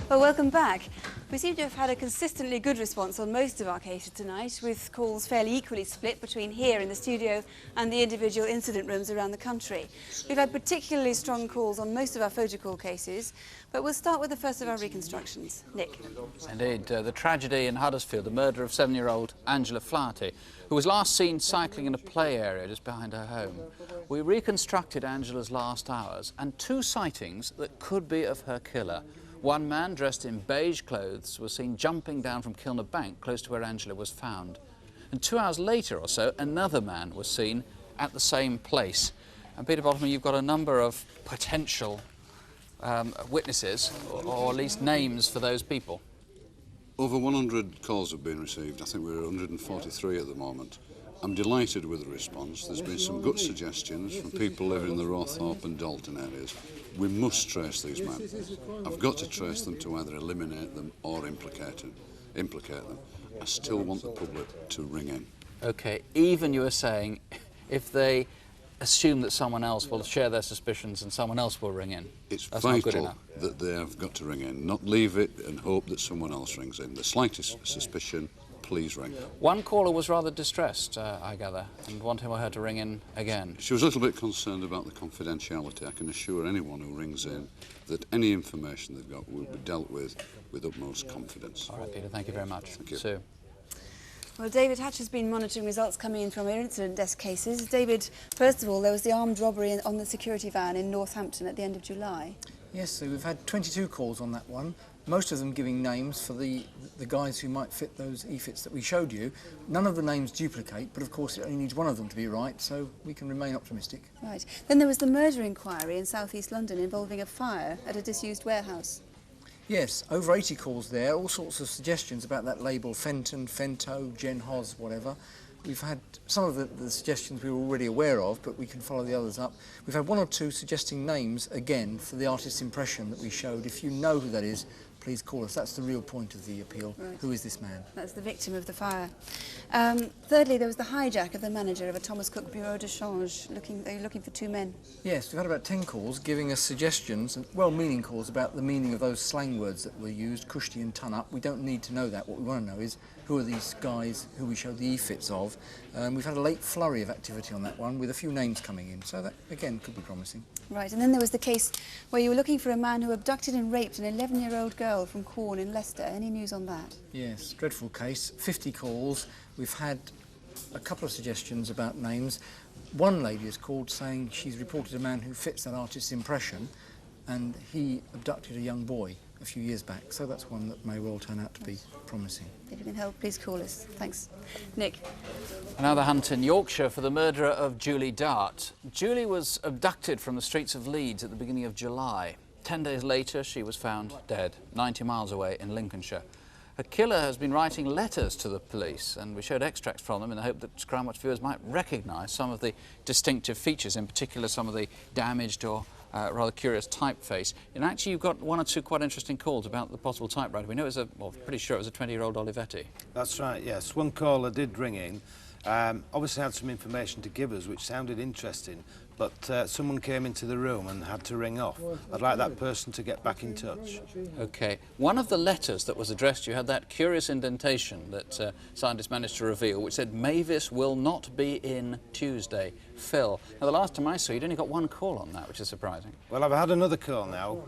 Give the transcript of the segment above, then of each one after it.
Well, welcome back. We seem to have had a consistently good response on most of our cases tonight, with calls fairly equally split between here in the studio and the individual incident rooms around the country. We've had particularly strong calls on most of our photo call cases, but we'll start with the first of our reconstructions. Nick. Indeed, the tragedy in Huddersfield, the murder of 7-year-old Angela Flatty, who was last seen cycling in a play area just behind her home. We reconstructed Angela's last hours and 2 sightings that could be of her killer. One man dressed in beige clothes was seen jumping down from Kilner Bank close to where Angela was found. And 2 hours later or so, another man was seen at the same place. And Peter Bottoman, you've got a number of potential witnesses, or at least names for those people. Over 100 calls have been received. I think we're 143 at the moment. I'm delighted with the response. There's been some good suggestions from people living in the Rowthorpe and Dalton areas. We must trace these men. I've got to trace them to either eliminate them or implicate them. I still want the public to ring in. OK, even you were saying if they assume that someone else will share their suspicions and someone else will ring in. It's vital that they have got to ring in, not leave it and hope that someone else rings in. The slightest suspicion, please ring. One caller was rather distressed, I gather, and wanted her to ring in again. She was a little bit concerned about the confidentiality. I can assure anyone who rings in that any information they've got will be dealt with utmost confidence. All right, Peter, thank you very much. Thank you. Sue. Well, David Hatch has been monitoring results coming in from our incident desk cases. David, first of all, there was the armed robbery on the security van in Northampton at the end of July. Yes, so we've had 22 calls on that one, most of them giving names for the guys who might fit those e-fits that we showed you. None of the names duplicate, but of course it only needs one of them to be right, so we can remain optimistic. Right. Then there was the murder inquiry in South East London involving a fire at a disused warehouse. Yes, over 80 calls there, all sorts of suggestions about that label, Fenton, Fento, Gen Hoz, whatever. We've had some of the suggestions we were already aware of, but we can follow the others up. We've had 1 or 2 suggesting names, again, for the artist's impression that we showed. If you know who that is, please call us. That's the real point of the appeal. Right. Who is this man? That's the victim of the fire. Thirdly, there was the hijack of the manager of a Thomas Cook bureau de change. Are you looking for 2 men? Yes, we've had about 10 calls giving us suggestions, and well-meaning calls about the meaning of those slang words that were used, cushy and ton-up. We don't need to know that. What we want to know is who are these guys who we showed the e-fits of. We've had a late flurry of activity on that one with a few names coming in, so that, again, could be promising. Right, and then there was the case where you were looking for a man who abducted and raped an 11-year-old girl from Quorn in Leicester. Any news on that? Yes, dreadful case. 50 calls. We've had a couple of suggestions about names. One lady has called saying she's reported a man who fits that artist's impression, and he abducted a young boy a few years back, so that's one that may well turn out to be promising. If you can help, please call us. Thanks. Nick. Another hunt in Yorkshire for the murderer of Julie Dart. Julie was abducted from the streets of Leeds at the beginning of July. 10 days later, she was found dead, 90 miles away in Lincolnshire. Her killer has been writing letters to the police, and we showed extracts from them in the hope that Crimewatch viewers might recognise some of the distinctive features, in particular some of the damaged or rather curious typeface. And actually you've got 1 or 2 quite interesting calls about the possible typewriter. We know it was pretty sure it was a 20-year-old Olivetti. That's right, yes. One caller did ring in. Obviously had some information to give us which sounded interesting, but someone came into the room and had to ring off. I'd like that person to get back in touch. OK. One of the letters that was addressed to you had that curious indentation that scientists managed to reveal, which said, Mavis will not be in Tuesday. Phil. Now, the last time I saw you'd only got 1 call on that, which is surprising. Well, I've had another call now,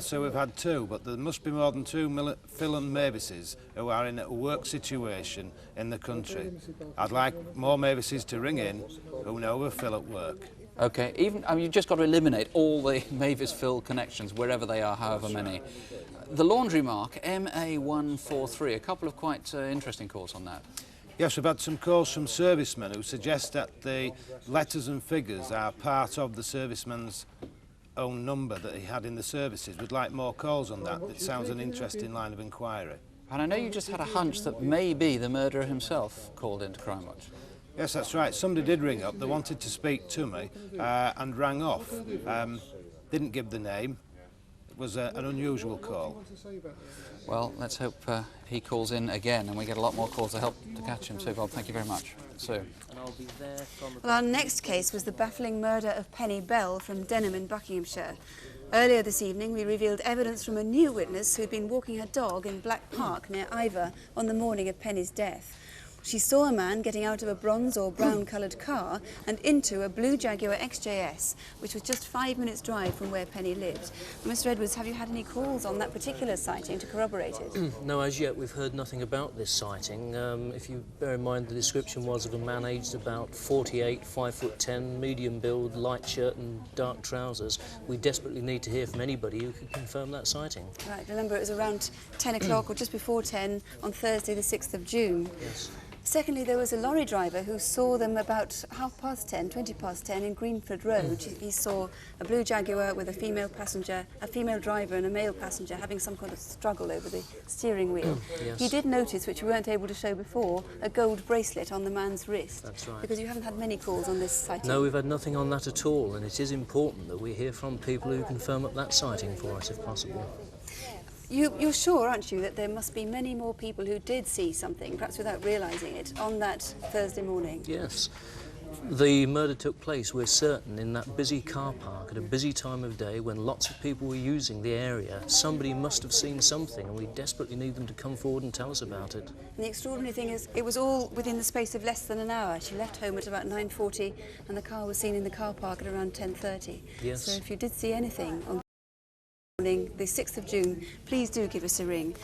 so we've had 2, but there must be more than 2 Phil and Mavises who are in a work situation in the country. I'd like more Mavises to ring in who know of Phil at work. OK, you've just got to eliminate all the Mavis-Phil connections, wherever they are, however many. The laundry mark, MA143, a couple of quite interesting calls on that. Yes, we've had some calls from servicemen who suggest that the letters and figures are part of the serviceman's own number that he had in the services. We'd like more calls on that. It sounds an interesting line of inquiry. And I know you just had a hunch that maybe the murderer himself called into Crimewatch. Yes, that's right. Somebody did ring up. They wanted to speak to me and rang off. Didn't give the name. It was an unusual call. Well, let's hope he calls in again and we get a lot more calls to help to catch him. So, Bob, thank you very much. Sue. Well, our next case was the baffling murder of Penny Bell from Denham in Buckinghamshire. Earlier this evening, we revealed evidence from a new witness who'd been walking her dog in Black Park near Iver on the morning of Penny's death. She saw a man getting out of a bronze or brown-coloured car and into a blue Jaguar XJS, which was just 5 minutes' drive from where Penny lived. Mr. Edwards, have you had any calls on that particular sighting to corroborate it? No, as yet we've heard nothing about this sighting. If you bear in mind the description was of a man aged about 48, 5'10", medium build, light shirt and dark trousers. We desperately need to hear from anybody who can confirm that sighting. Right, remember it was around 10 o'clock or just before 10 on Thursday the 6th of June. Yes. Secondly, there was a lorry driver who saw them about 20 past 10 in Greenford Road. He saw a blue Jaguar with a female passenger, a female driver and a male passenger having some kind of struggle over the steering wheel. Yes. He did notice, which we weren't able to show before, a gold bracelet on the man's wrist. That's right. Because you haven't had many calls on this sighting. No, we've had nothing on that at all, and it is important that we hear from people who can firm up that sighting for us if possible. You're sure, aren't you, that there must be many more people who did see something, perhaps without realising it, on that Thursday morning? Yes. The murder took place, we're certain, in that busy car park at a busy time of day when lots of people were using the area. Somebody must have seen something, and we desperately need them to come forward and tell us about it. And the extraordinary thing is, it was all within the space of less than an hour. She left home at about 9:40, and the car was seen in the car park at around 10:30. Yes. So if you did see anything on morning, the 6th of June, please do give us a ring.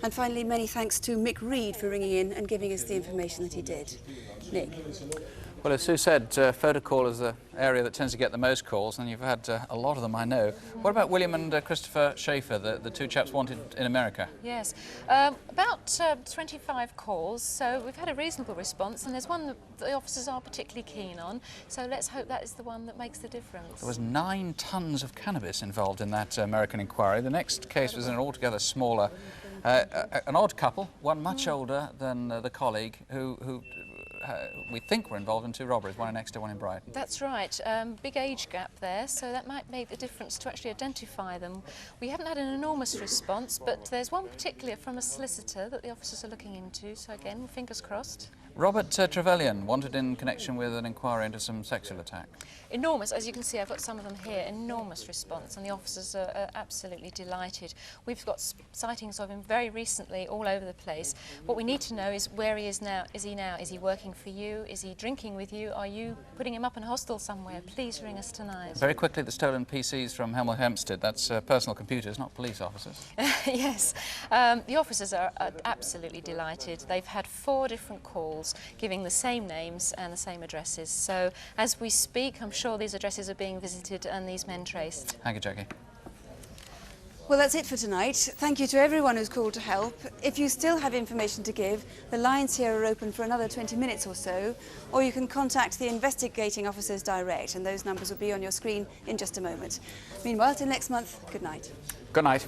And finally, many thanks to Mick Reed for ringing in and giving us the information that he did. Nick. Well, as Sue said, Photo is the area that tends to get the most calls, and you've had a lot of them, I know. What about William and Christopher Schaefer, the two chaps wanted in America? Yes, about 25 calls, so we've had a reasonable response, and there's one that the officers are particularly keen on, so let's hope that is the one that makes the difference. There was 9 tons of cannabis involved in that American inquiry. The next case was an altogether smaller, an odd couple, one much older than the colleague, who we think were involved in 2 robberies, one in Exeter, one in Brighton. That's right, big age gap there, so that might make the difference to actually identify them. We haven't had an enormous response, but there's one particular from a solicitor that the officers are looking into, so again, fingers crossed. Robert Trevelyan, wanted in connection with an inquiry into some sexual attack. Enormous, as you can see, I've got some of them here, enormous response, and the officers are absolutely delighted. We've got sightings of him very recently all over the place. What we need to know is where he is now. Is he working for you? Is he drinking with you? Are you putting him up in a hostel somewhere? Please ring us tonight. Very quickly, the stolen PCs from Hemel Hempstead, that's personal computers, not police officers. Yes, the officers are absolutely delighted. They've had 4 different calls giving the same names and the same addresses. So as we speak, I'm sure these addresses are being visited and these men traced. Thank you, Jackie. Well, that's it for tonight. Thank you to everyone who's called to help. If you still have information to give, the lines here are open for another 20 minutes or so, or you can contact the investigating officers direct, and those numbers will be on your screen in just a moment. Meanwhile, till next month, good night. Good night.